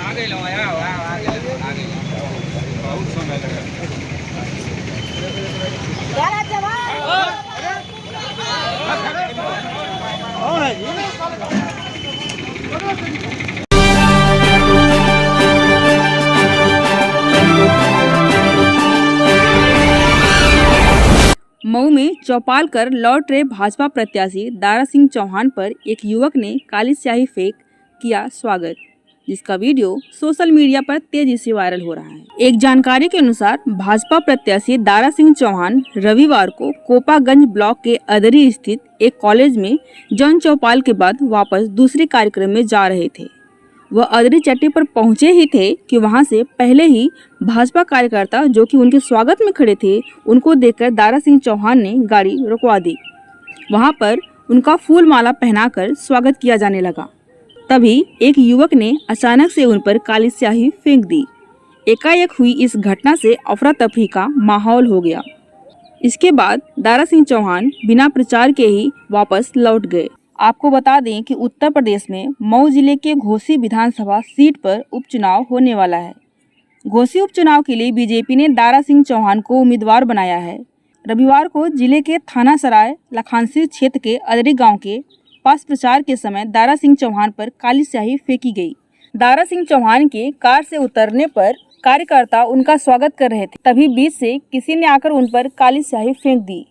मऊ में चौपाल कर लौट रहे भाजपा प्रत्याशी दारा सिंह चौहान पर एक युवक ने काली स्याही फेंक किया स्वागत, जिसका वीडियो सोशल मीडिया पर तेजी से वायरल हो रहा है। एक जानकारी के अनुसार भाजपा प्रत्याशी दारा सिंह चौहान रविवार को कोपागंज ब्लॉक के अदरी स्थित एक कॉलेज में जन चौपाल के बाद वापस दूसरे कार्यक्रम में जा रहे थे। वह अदरी चट्टी पर पहुंचे ही थे कि वहां से पहले ही भाजपा कार्यकर्ता जो कि उनके स्वागत में खड़े थे, उनको देखकर दारा सिंह चौहान ने गाड़ी रुकवा दी। वहां पर उनका फूल माला पहनाकर स्वागत किया जाने लगा। तभी एक युवक ने अचानक से उन पर काली स्याही फेंक दी। एकाएक हुई इस घटना से अफरा तफरी का माहौल हो गया। इसके बाद दारा सिंह चौहान बिना प्रचार के ही वापस लौट गए। आपको बता दें कि उत्तर प्रदेश में मऊ जिले के घोसी विधानसभा सीट पर उपचुनाव होने वाला है। घोसी उपचुनाव के लिए बीजेपी ने दारा सिंह चौहान को उम्मीदवार बनाया है। रविवार को जिले के थाना सराय लखानसी क्षेत्र के अदरी गांव के पास प्रचार के समय दारा सिंह चौहान पर काली स्याही फेंकी गई। दारा सिंह चौहान के कार से उतरने पर कार्यकर्ता उनका स्वागत कर रहे थे, तभी बीच से किसी ने आकर उन पर काली स्याही फेंक दी।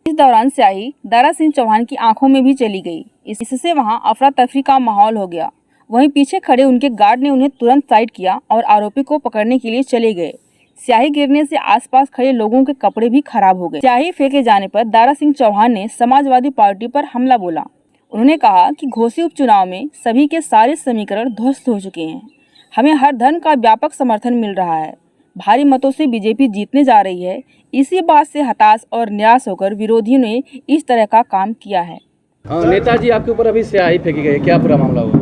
इस दौरान स्याही दारा सिंह चौहान की आंखों में भी चली गई। इससे वहां अफरा तफरी का माहौल हो गया। वहीं पीछे खड़े उनके गार्ड ने उन्हें तुरंत साइड किया और आरोपी को पकड़ने के लिए चले गए। स्याही गिरने से आसपास खड़े लोगों के कपड़े भी खराब हो गए। स्याही फेंके जाने पर दारा सिंह चौहान ने समाजवादी पार्टी पर हमला बोला। उन्होंने कहा कि घोसी उपचुनाव में सभी के सारे समीकरण ध्वस्त हो चुके हैं। हमें हर धर्म का व्यापक समर्थन मिल रहा है। भारी मतों से बीजेपी जीतने जा रही है। इसी बात से हताश और निराश होकर विरोधियों ने इस तरह का काम किया है। नेताजी, आपके ऊपर अभी स्याही फेंकी गई, क्या पूरा मामला हुआ?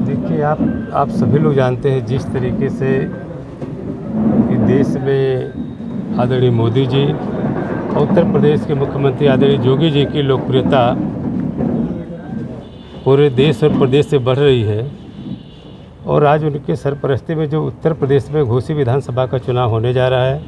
देखिए, आप सभी लोग जानते हैं जिस तरीके से देश में आदरणीय मोदी जी और उत्तर प्रदेश के मुख्यमंत्री आदरणीय योगी जी की लोकप्रियता पूरे देश और प्रदेश से बढ़ रही है। और आज उनके सरपरस्ती में जो उत्तर प्रदेश में घोसी विधानसभा का चुनाव होने जा रहा है,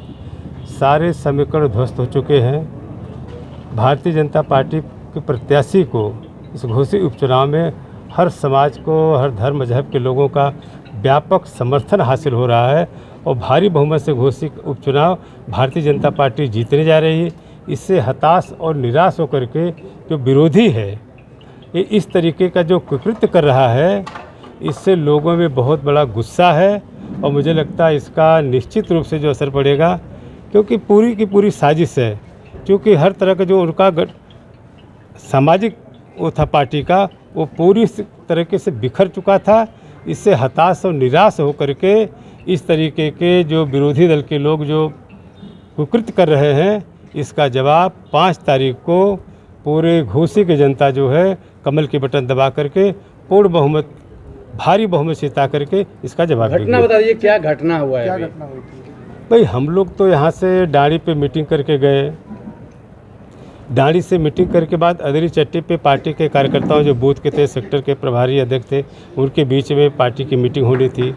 सारे समीकरण ध्वस्त हो चुके हैं। भारतीय जनता पार्टी के प्रत्याशी को इस घोसी उपचुनाव में हर समाज को, हर धर्म मजहब के लोगों का व्यापक समर्थन हासिल हो रहा है और भारी बहुमत से घोसी उपचुनाव भारतीय जनता पार्टी जीतने जा रही है। इससे हताश और निराश होकर के जो विरोधी है, ये इस तरीके का जो कुकृत्य कर रहा है, इससे लोगों में बहुत बड़ा गुस्सा है और मुझे लगता है इसका निश्चित रूप से जो असर पड़ेगा, क्योंकि पूरी की पूरी साजिश है। क्योंकि हर तरह का जो उनका सामाजिक वो था पार्टी का, वो पूरी तरीके से बिखर चुका था। इससे हताश और निराश होकर के इस तरीके के जो विरोधी दल के लोग जो कुकृत्य कर रहे हैं, इसका जवाब 5 तारीख को पूरे घोसी की जनता जो है कमल के बटन दबा करके पूर्ण बहुमत, भारी बहुमत से जिता करके इसका जवाब देगी। घटना बता दीजिए, क्या घटना हुआ है? क्या घटना हुई थी? भाई, हम लोग तो यहाँ से डांडी पे मीटिंग करके गए। डांडी से मीटिंग करके बाद अदरी चट्टी पे पार्टी के कार्यकर्ताओं जो बूथ के थे, सेक्टर के प्रभारी अध्यक्ष थे, उनके बीच में पार्टी की मीटिंग होनी थी।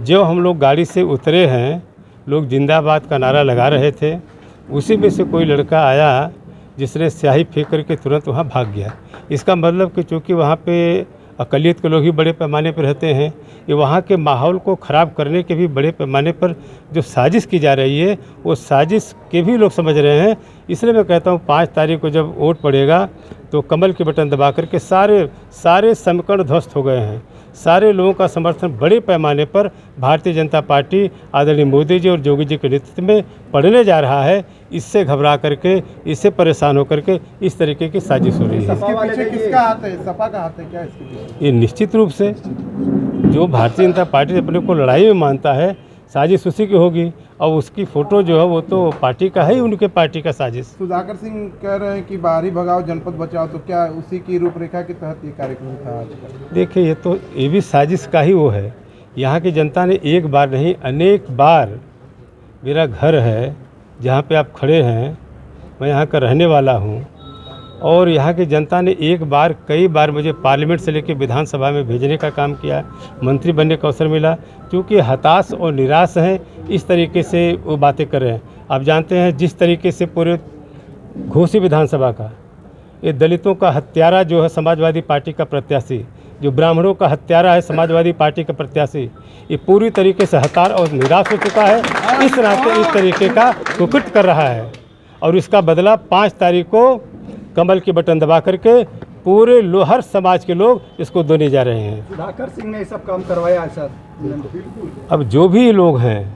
जब हम लोग गाड़ी से उतरे हैं, लोग जिंदाबाद का नारा लगा रहे थे। उसी में से कोई लड़का आया जिसने स्याही फेंक करके तुरंत वहाँ भाग गया। इसका मतलब कि चूँकि वहाँ पे अक़लियत के लोग ही बड़े पैमाने पर रहते हैं, ये वहाँ के माहौल को ख़राब करने के भी बड़े पैमाने पर जो साजिश की जा रही है, वो साजिश के भी लोग समझ रहे हैं। इसलिए मैं कहता हूँ 5 तारीख को जब वोट पड़ेगा तो कमल के बटन दबा करके सारे समीकरण ध्वस्त हो गए हैं। सारे लोगों का समर्थन बड़े पैमाने पर भारतीय जनता पार्टी आदरणीय मोदी जी और योगी जी के नेतृत्व में पड़ने जा रहा है। इससे घबरा करके, इससे परेशान होकर के इस तरीके की साजिश हो रही है। इसके पीछे किसका हाथ है? सपा का हाथ है क्या इसके पीछे? ये निश्चित रूप से जो भारतीय जनता पार्टी अपने को लड़ाई में मानता है, साजिश उसी की होगी। और उसकी फ़ोटो जो है वो तो पार्टी का है ही, उनके पार्टी का साजिश। सुधाकर सिंह कह रहे हैं कि बाहरी भगाओ जनपद बचाओ, तो क्या उसी की रूपरेखा के तहत ये कार्यक्रम था आज का? देखिए, ये भी साजिश का ही वो है। यहाँ की जनता ने एक बार नहीं, अनेक बार, मेरा घर है जहाँ पे आप खड़े हैं, मैं यहाँ का रहने वाला हूँ और यहाँ की जनता ने एक बार कई बार मुझे पार्लियामेंट से लेकर विधानसभा में भेजने का काम किया, मंत्री बनने का अवसर मिला, क्योंकि हताश और निराश हैं, इस तरीके से वो बातें कर रहे हैं। आप जानते हैं जिस तरीके से पूरे घोसी विधानसभा का ये दलितों का हत्यारा जो है समाजवादी पार्टी का प्रत्याशी, जो ब्राह्मणों का हत्यारा है समाजवादी पार्टी का प्रत्याशी, ये पूरी तरीके से हताश और निराश हो चुका है। इस नाते इस तरीके का कुकृत कर रहा है और इसका बदला 5 तारीख को कमल की बटन दबा करके पूरे लोहर समाज के लोग इसको देने जा रहे हैं। सुधाकर सिंह ने ये सब काम करवाया है सर। अब जो भी लोग हैं,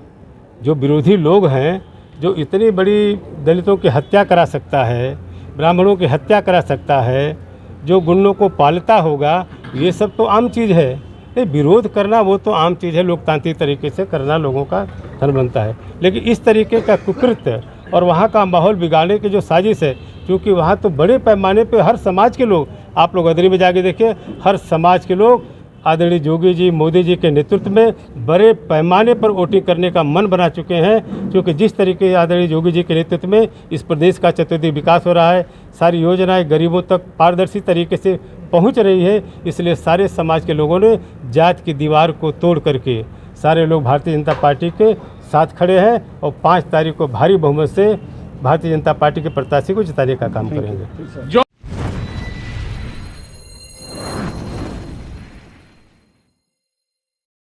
जो विरोधी लोग हैं, जो इतनी बड़ी दलितों की हत्या करा सकता है, ब्राह्मणों की हत्या करा सकता है, जो गुंडों को पालता होगा, ये सब तो आम चीज़ है। नहीं, विरोध करना वो तो आम चीज़ है, लोकतांत्रिक तरीके से करना लोगों का धर्म बनता है। लेकिन इस तरीके का कुकृत्य और वहाँ का माहौल बिगाड़ने की जो साजिश है, क्योंकि वहाँ तो बड़े पैमाने पे हर समाज के लोग, आप लोग अदरी में जाके देखिए, हर समाज के लोग आदरणीय योगी जी, मोदी जी के नेतृत्व में बड़े पैमाने पर वोटिंग करने का मन बना चुके हैं। क्योंकि जिस तरीके आदरणीय योगी जी के नेतृत्व में इस प्रदेश का चतुर्दिक विकास हो रहा है, सारी योजनाएं गरीबों तक पारदर्शी तरीके से पहुंच रही है, इसलिए सारे समाज के लोगों ने जात की दीवार को तोड़ करके सारे लोग भारतीय जनता पार्टी के साथ खड़े हैं और 5 तारीख को भारी बहुमत से भारतीय जनता पार्टी के प्रत्याशी को जिताने का काम करेंगे।